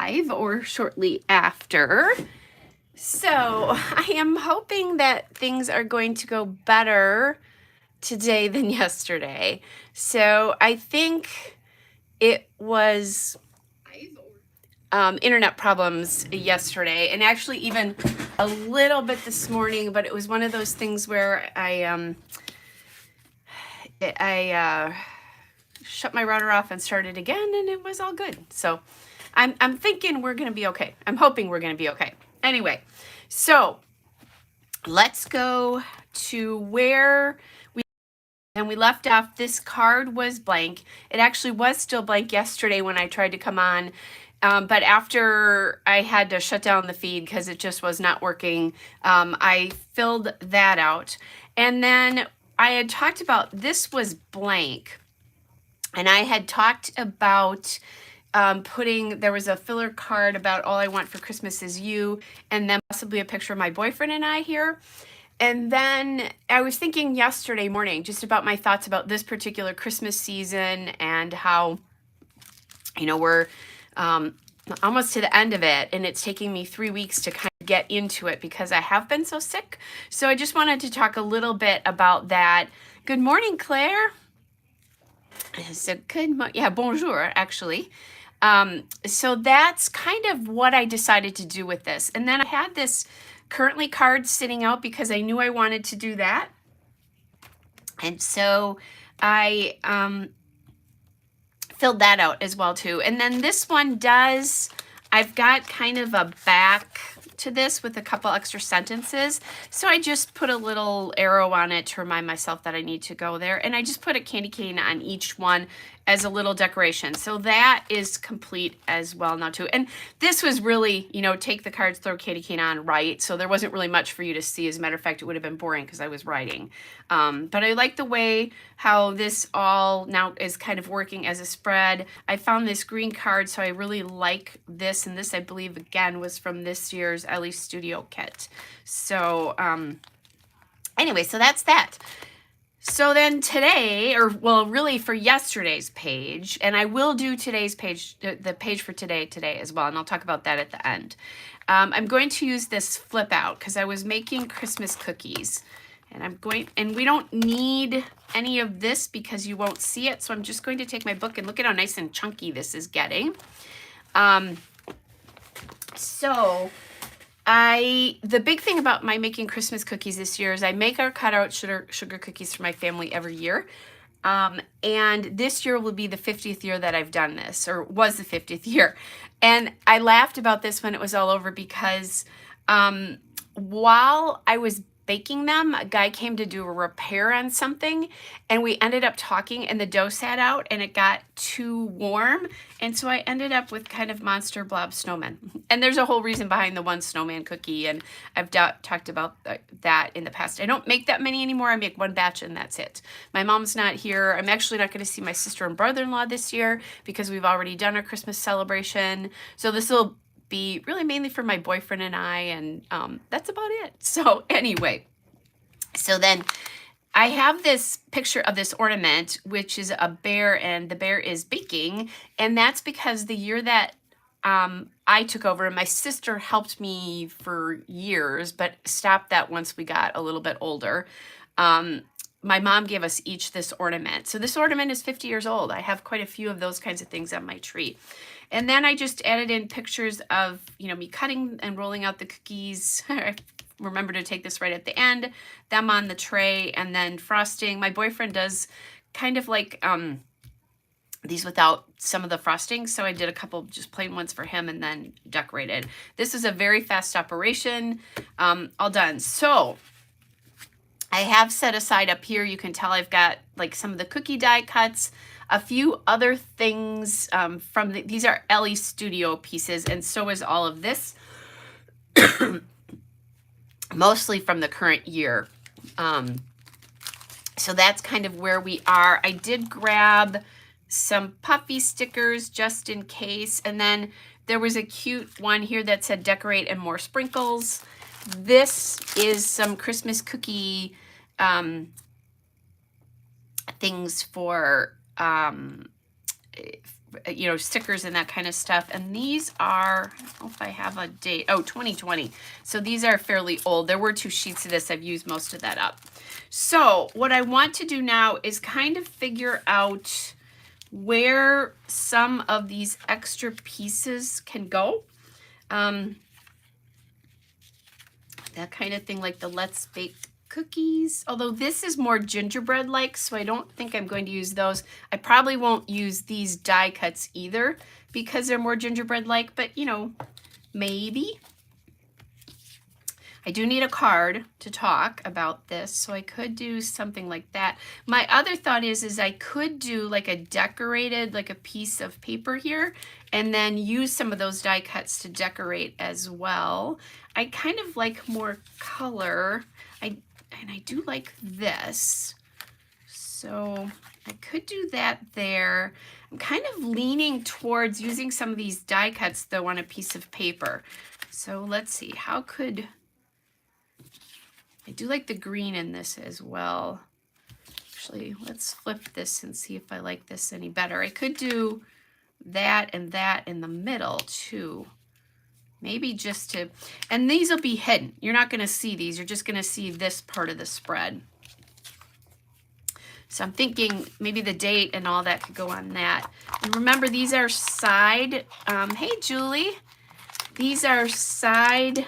live or shortly after. So I am hoping that things are going to go better today than yesterday. So I think it was internet problems yesterday, and actually even a little bit this morning, but it was one of those things where I shut my router off and started again, and it was all good. So I'm thinking we're going to be okay. I'm hoping we're going to be okay. Anyway, so let's go to where we left off. This card was blank. It actually was still blank yesterday when I tried to come on. But after I had to shut down the feed because it just was not working, I filled that out. And then I had talked about this was blank. And I had talked about there was a filler card about all I want for Christmas is you, and then possibly a picture of my boyfriend and I here. And then I was thinking yesterday morning just about my thoughts about this particular Christmas season and how, we're almost to the end of it, and it's taking me 3 weeks to kind of get into it because I have been so sick. So I just wanted to talk a little bit about that. Good morning, Claire. So bonjour, actually. So that's kind of what I decided to do with this. And then I had this currently card sitting out because I knew I wanted to do that. And so I filled that out as well too. And then this one I've got kind of a back to this with a couple extra sentences. So I just put a little arrow on it to remind myself that I need to go there. And I just put a candy cane on each one as a little decoration. So that is complete as well now too. And this was really, take the cards, throw candy cane on, write. So there wasn't really much for you to see. As a matter of fact, it would have been boring because I was writing. But I like the way how this all now is kind of working as a spread. I found this green card, so I really like this. And this, I believe, again, was from this year's Ellie Studio kit. So anyway, so that's that. So then today, really for yesterday's page, and I will do today's page, the page for today as well, and I'll talk about that at the end. I'm going to use this flip out because I was making Christmas cookies. And we don't need any of this because you won't see it. So I'm just going to take my book and look at how nice and chunky this is getting. The big thing about my making Christmas cookies this year is I make our cutout sugar cookies for my family every year. And this year will be the 50th year that I've done this, or was the 50th year. And I laughed about this when it was all over because while I was baking them, a guy came to do a repair on something, and we ended up talking, and the dough sat out and it got too warm, and so I ended up with kind of monster blob snowmen. And there's a whole reason behind the one snowman cookie, and I've talked about that in the past. I don't make that many anymore. I make one batch and that's it. My mom's not here. I'm actually not going to see my sister and brother-in-law this year because we've already done our Christmas celebration. So this will be really mainly for my boyfriend and I, and that's about it. So anyway, so then I have this picture of this ornament, which is a bear, and the bear is baking, and that's because the year that I took over, and my sister helped me for years, but stopped that once we got a little bit older. My mom gave us each this ornament. So this ornament is 50 years old. I have quite a few of those kinds of things on my tree. And then I just added in pictures of, me cutting and rolling out the cookies. Remember to take this right at the end, them on the tray, and then frosting. My boyfriend does kind of like these without some of the frosting, so I did a couple just plain ones for him and then decorated. This is a very fast operation. All done. So I have set aside up here, you can tell I've got like some of the cookie die cuts, a few other things these are Ellie Studio pieces, and so is all of this, mostly from the current year. So that's kind of where we are. I did grab some puffy stickers just in case, and then there was a cute one here that said decorate and more sprinkles. This is some Christmas cookie things for you know, stickers and that kind of stuff. And these are, I don't know if I have a date. Oh, 2020. So these are fairly old. There were 2 sheets of this. I've used most of that up. So what I want to do now is kind of figure out where some of these extra pieces can go. That kind of thing, like the Let's Bake cookies. Although this is more gingerbread-like, so I don't think I'm going to use those. I probably won't use these die cuts either because they're more gingerbread-like, but you know, maybe. I do need a card to talk about this, so I could do something like that. My other thought is I could do like a decorated, like a piece of paper here, and then use some of those die cuts to decorate as well. I kind of like more color. And I do like this. So I could do that there. I'm kind of leaning towards using some of these die cuts though on a piece of paper. So let's see, how could, I do like the green in this as well. Actually, let's flip this and see if I like this any better. I could do that and that in the middle too. Maybe just to, and these will be hidden. You're not going to see these. You're just going to see this part of the spread. So I'm thinking maybe the date and all that could go on that. And remember, these are side, hey, Julie, these are side,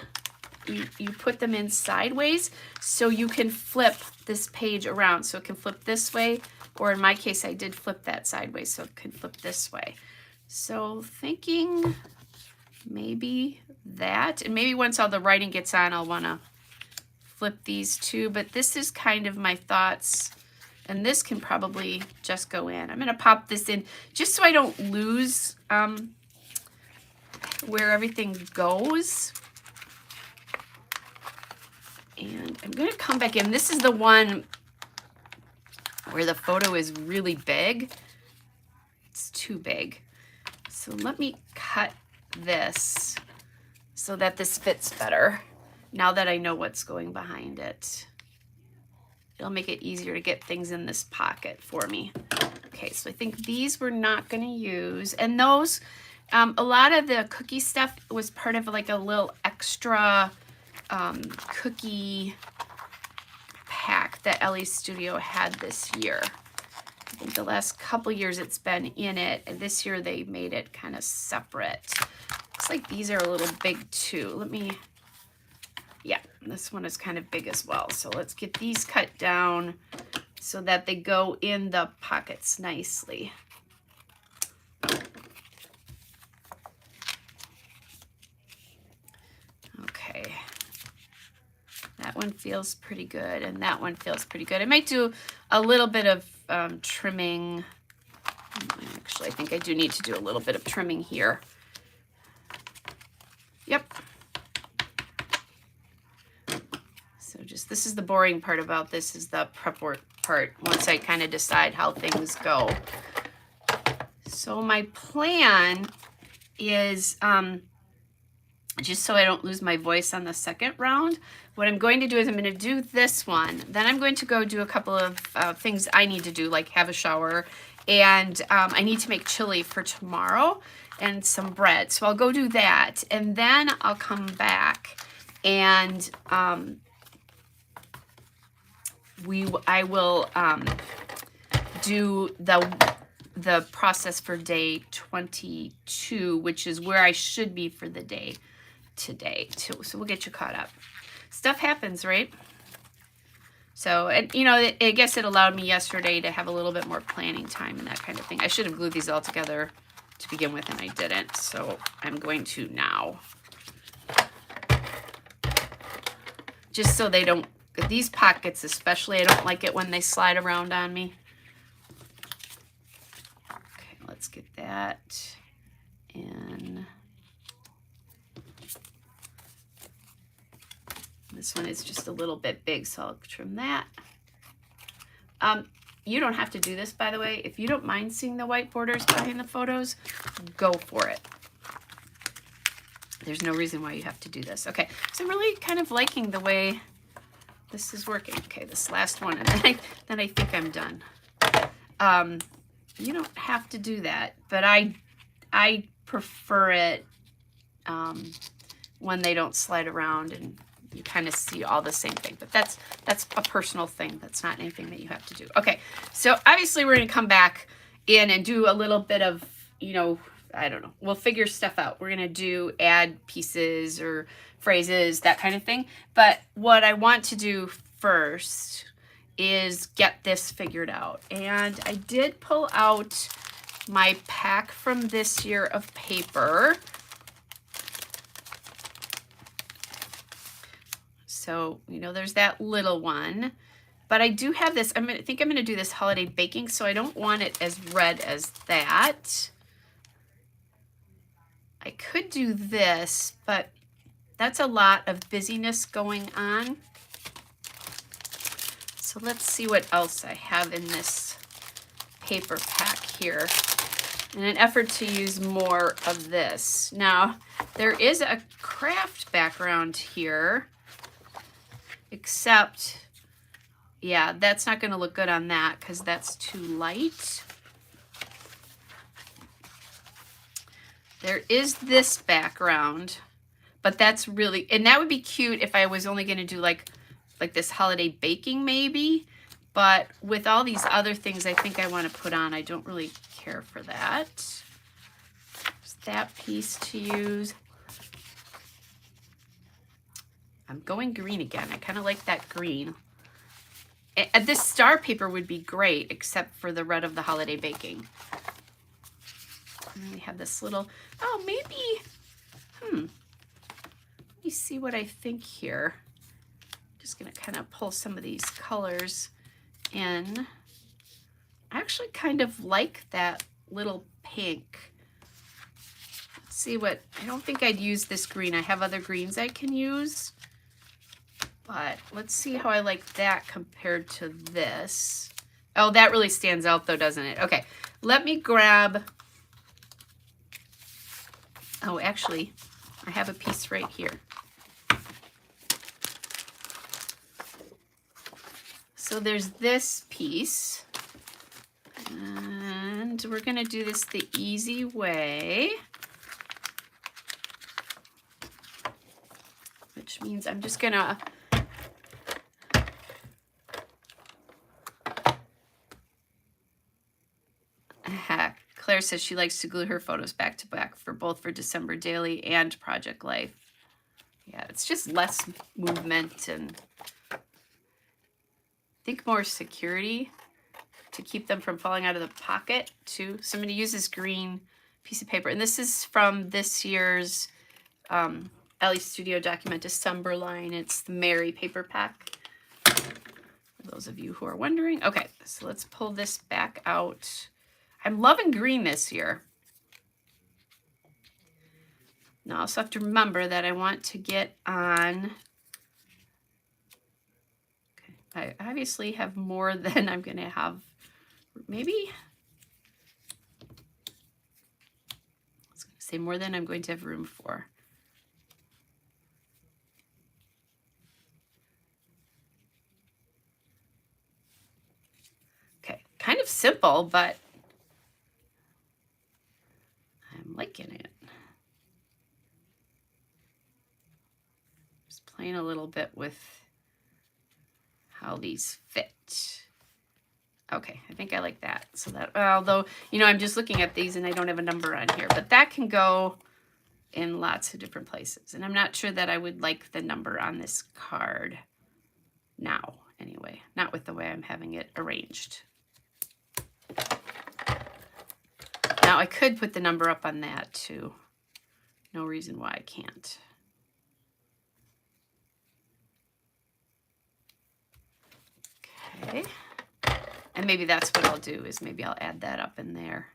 you put them in sideways so you can flip this page around. So it can flip this way, or in my case, I did flip that sideways, so it can flip this way. So thinking maybe that, and maybe once all the writing gets on, I'll want to flip these too, but this is kind of my thoughts, and this can probably just go in. I'm going to pop this in just so I don't lose where everything goes. And I'm going to come back in. This is the one where the photo is really big. It's too big. So let me cut this so that this fits better now that I know what's going behind it. It'll make it easier to get things in this pocket for me. Okay, so I think these we're not going to use. And those, a lot of the cookie stuff was part of like a little extra cookie pack that Ellie's Studio had this year. I think the last couple years it's been in it, and this year they made it kind of separate. Looks like these are a little big too. Let me, yeah, this one is kind of big as well. So let's get these cut down so that they go in the pockets nicely. Okay. That one feels pretty good, and that one feels pretty good. I might do a little bit of trimming. Actually, I think I do need to do a little bit of trimming here. Yep. So just, this is the boring part about this, is the prep work part, once I kind of decide how things go. So my plan is, just so I don't lose my voice on the second round, what I'm going to do is I'm going to do this one. Then I'm going to go do a couple of things I need to do, like have a shower. And I need to make chili for tomorrow and some bread. So I'll go do that. And then I'll come back and I will do the process for day 22, which is where I should be for the day today too. So we'll get you caught up. Stuff happens, right? So, and you know, I guess it allowed me yesterday to have a little bit more planning time and that kind of thing. I should have glued these all together to begin with, and I didn't. So I'm going to now. Just so they don't, these pockets especially, I don't like it when they slide around on me. Okay, let's get that in. This one is just a little bit big, so I'll trim that. You don't have to do this, by the way. If you don't mind seeing the white borders behind the photos, go for it. There's no reason why you have to do this. Okay, so I'm really kind of liking the way this is working. Okay, this last one, and then I think I'm done. You don't have to do that, but I prefer it when they don't slide around and you kind of see all the same thing. But that's a personal thing. That's not anything that you have to do. Okay, so obviously we're going to come back in and do a little bit of, you know, I don't know. We'll figure stuff out. We're going to add pieces or phrases, that kind of thing. But what I want to do first is get this figured out. And I did pull out my pack from this year of paper. So, you know, there's that little one. But I do have this. I think I'm going to do this holiday baking, so I don't want it as red as that. I could do this, but that's a lot of busyness going on. So let's see what else I have in this paper pack here in an effort to use more of this. Now, there is a craft background here, except, yeah, that's not going to look good on that because that's too light. There is this background, but that's really, and that would be cute if I was only going to do like this holiday baking maybe, but with all these other things I think I want to put on, I don't really care for that. There's that piece to use. I'm going green again. I kind of like that green. And this star paper would be great, except for the red of the holiday baking. And we have this little, oh, maybe, let me see what I think here. Just going to kind of pull some of these colors in. I actually kind of like that little pink. Let's see what, I don't think I'd use this green. I have other greens I can use, but let's see how I like that compared to this. Oh, that really stands out though, doesn't it? Okay, let me grab, oh, actually, I have a piece right here. So there's this piece, and we're going to do this the easy way, which means I'm just going to Claire says she likes to glue her photos back to back for both for December Daily and Project Life. Yeah, it's just less movement and I think more security to keep them from falling out of the pocket too. So I'm going to use this green piece of paper. And this is from this year's Ellie Studio Document December line. It's the Merry paper pack. For those of you who are wondering. Okay, so let's pull this back out. I'm loving green this year. Now I also have to remember that I want to get on, okay, I obviously have more than I'm going to have, maybe, I was going to say more than I'm going to have room for. Okay, kind of simple, but I'm liking it. Just playing a little bit with how these fit. Okay, I think I like that. So that, although, you know, I'm just looking at these and I don't have a number on here, but that can go in lots of different places. And I'm not sure that I would like the number on this card now, anyway, not with the way I'm having it arranged. Now I could put the number up on that too. No reason why I can't. Okay. And maybe that's what I'll do, is maybe I'll add that up in there.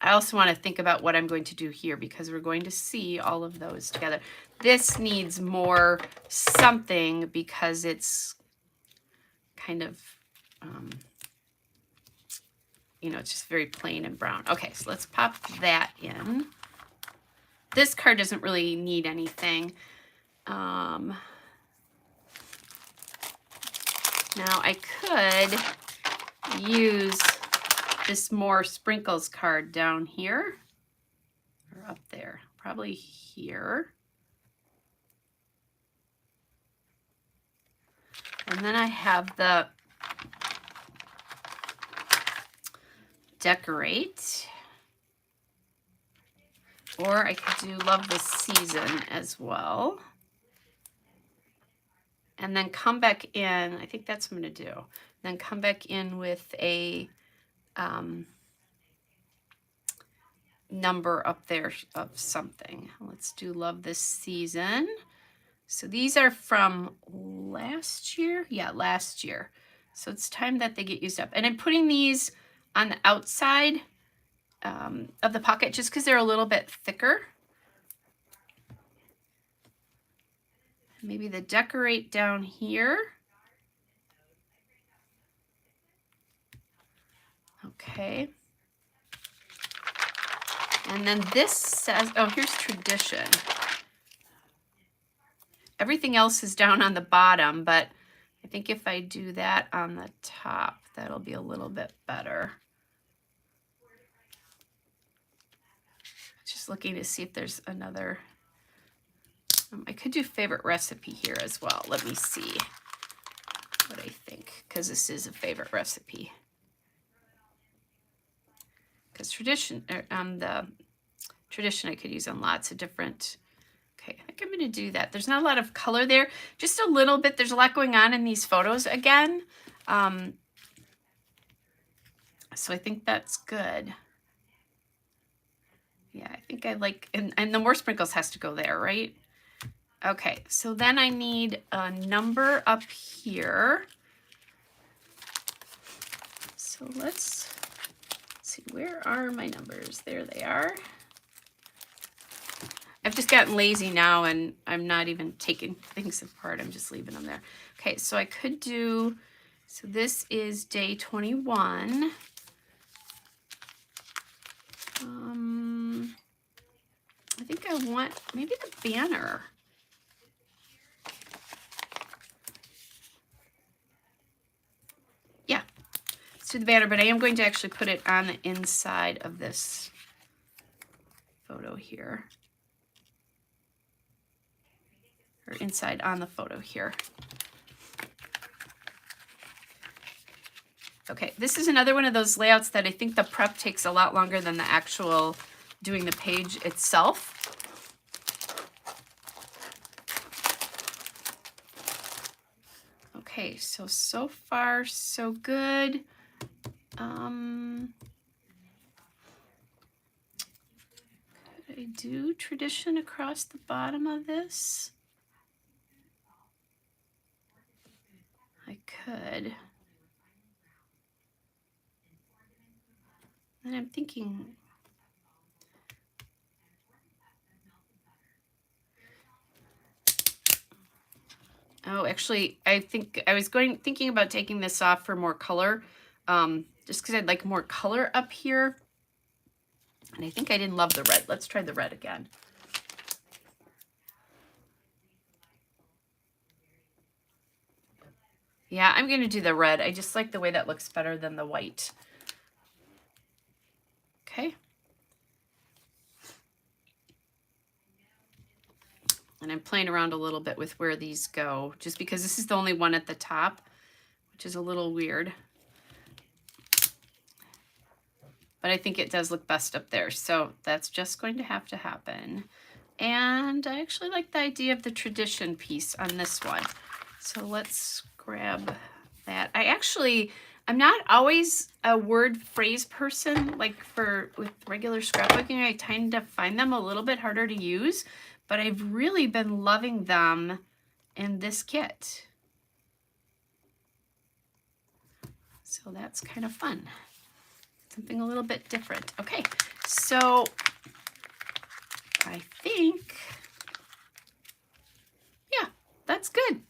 I also want to think about what I'm going to do here because we're going to see all of those together. This needs more something because it's kind of, you know, it's just very plain and brown. Okay, so let's pop that in. This card doesn't really need anything. Now I could use this more sprinkles card down here or up there, probably here. And then I have the decorate, or I could do love the season as well. And then come back in, I think that's what I'm gonna do. Then come back in with a number up there of something. Let's do love this season. So these are from last year. Yeah, last year. So it's time that they get used up. And I'm putting these on the outside of the pocket just because they're a little bit thicker. Maybe the decorate down here. Okay. And then this says, oh, here's tradition. Everything else is down on the bottom, but I think if I do that on the top, that'll be a little bit better. Just looking to see if there's another. I could do favorite recipe here as well. Let me see what I think, because this is a favorite recipe. Because tradition, the tradition I could use on lots of different. Okay, I think I'm going to do that. There's not a lot of color there, just a little bit. There's a lot going on in these photos again. So I think that's good. Yeah, I think I like, and the more sprinkles has to go there, right? Okay, so then I need a number up here. So let's see, where are my numbers? There they are. I've just gotten lazy now and I'm not even taking things apart. I'm just leaving them there. Okay, so I could do, so this is day 21. I think I want maybe the banner. Yeah, let's do the banner, but I am going to actually put it on the inside of this photo here. Or inside on the photo here. Okay, this is another one of those layouts that I think the prep takes a lot longer than the actual doing the page itself. Okay, so far so good. Could I do tradition across the bottom of this? I could. And I'm thinking, oh, actually, I think I was thinking about taking this off for more color, just because I'd like more color up here. And I think I didn't love the red. Let's try the red again. Yeah, I'm going to do the red. I just like the way that looks better than the white. Okay. And I'm playing around a little bit with where these go, just because this is the only one at the top, which is a little weird. But I think it does look best up there. So that's just going to have to happen. And I actually like the idea of the tradition piece on this one. So let's grab that. I'm not always a word phrase person, like with regular scrapbooking. I tend to find them a little bit harder to use, but I've really been loving them in this kit. So that's kind of fun. Something a little bit different. Okay, so I think, yeah, that's good.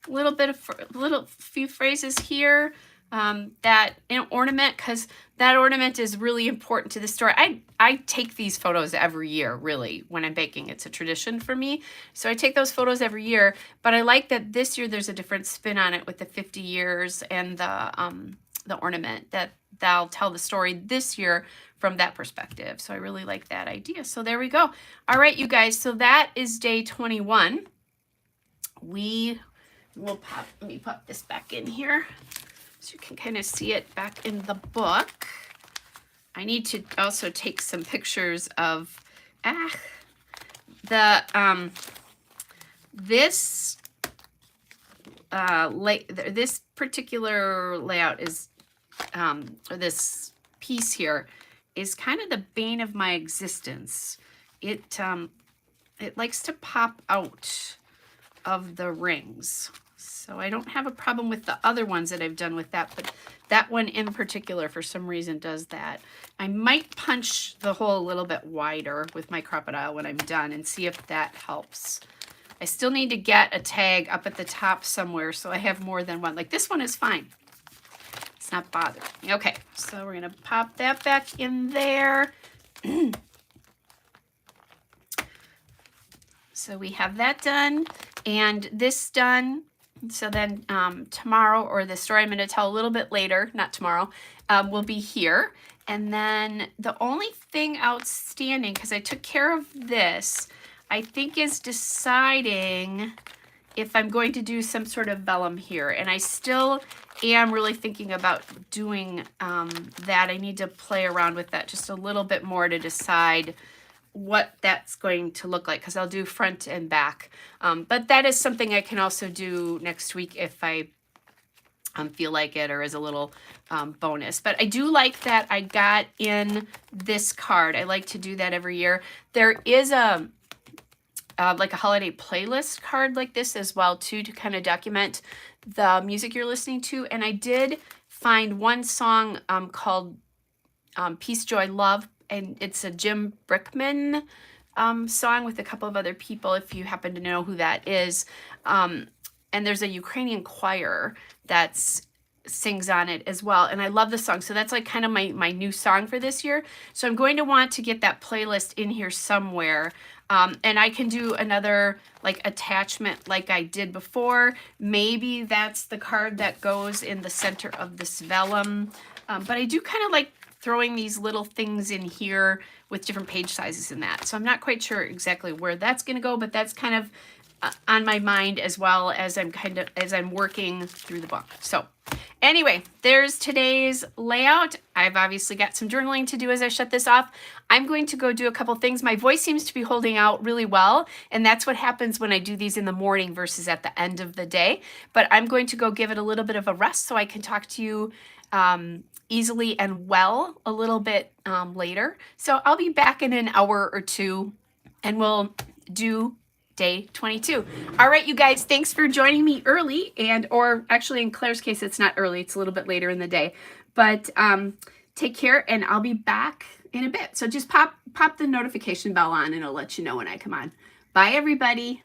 A little few phrases here. That ornament, because that ornament is really important to the story. I take these photos every year, really, when I'm baking. It's a tradition for me. So I take those photos every year, but I like that this year there's a different spin on it with the 50 years and the ornament, that they'll tell the story this year from that perspective. So I really like that idea. So there we go. All right, you guys. So that is day 21. We will let me pop this back in here so you can kind of see it back in the book. I need to also take some pictures of this this particular layout is or this piece here is kind of the bane of my existence. It likes to pop out of the rings. So I don't have a problem with the other ones that I've done with that, but that one in particular for some reason does that. I might punch the hole a little bit wider with my Crop-A-Dile when I'm done and see if that helps. I still need to get a tag up at the top somewhere so I have more than one. Like this one is fine. It's not bothering me. Okay, so we're gonna pop that back in there. So we have that done and this done. So then tomorrow, or the story I'm going to tell a little bit later, not tomorrow, will be here. And then the only thing outstanding, because I took care of this, I think is deciding if I'm going to do some sort of vellum here. And I still am really thinking about doing that. I need to play around with that just a little bit more to decide what that's going to look like, because I'll do front and back. But that is something I can also do next week if I feel like it, or as a little bonus. But I do like that I got in this card. I like to do that every year. There is a like a holiday playlist card like this as well too, to kind of document the music you're listening to. And I did find one song called Peace, Joy, Love, and it's a Jim Brickman song with a couple of other people, if you happen to know who that is. And there's a Ukrainian choir that sings on it as well. And I love the song. So that's like kind of my new song for this year. So I'm going to want to get that playlist in here somewhere. And I can do another like attachment like I did before. Maybe that's the card that goes in the center of this vellum. But I do kind of like throwing these little things in here with different page sizes in that. So I'm not quite sure exactly where that's going to go, but that's kind of on my mind as well as I'm working through the book. So anyway, there's today's layout. I've obviously got some journaling to do as I shut this off. I'm going to go do a couple things. My voice seems to be holding out really well, and that's what happens when I do these in the morning versus at the end of the day. But I'm going to go give it a little bit of a rest so I can talk to you easily and well a little bit later. So I'll be back in an hour or two and we'll do day 22. All right, you guys, thanks for joining me early, or actually in Claire's case, it's not early, it's a little bit later in the day, but take care and I'll be back in a bit. So just pop the notification bell on and it'll let you know when I come on. Bye, everybody.